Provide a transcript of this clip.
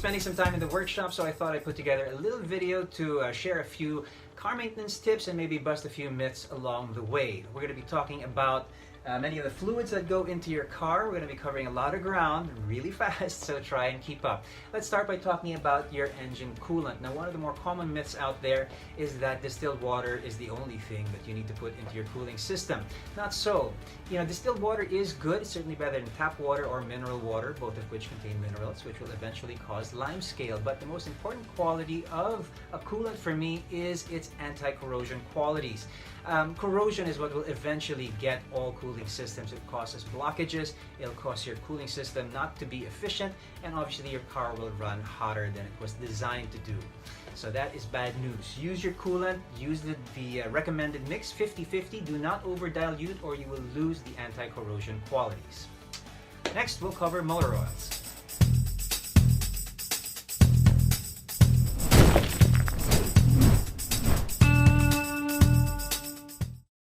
spending some time in the workshop, so I thought I'd put together a little video to share a few car maintenance tips and maybe bust a few myths along the way. We're going to be talking about many of the fluids that go into your car. We're going to be covering a lot of ground really fast, so try and keep up. Let's start by talking about your engine coolant. Now, one of the more common myths out there is that distilled water is the only thing that you need to put into your cooling system. Not so. You know, distilled water is good. It's certainly better than tap water or mineral water, both of which contain minerals, which will eventually cause limescale. But the most important quality of a coolant for me is its anti-corrosion qualities. Corrosion is what will eventually get all cooling systems. It causes blockages, it'll cause your cooling system not to be efficient, and obviously your car will run hotter than it was designed to do. So that is bad news. Use your coolant, use the recommended mix 50-50. Do not over dilute or you will lose the anti-corrosion qualities. Next, we'll cover motor oils.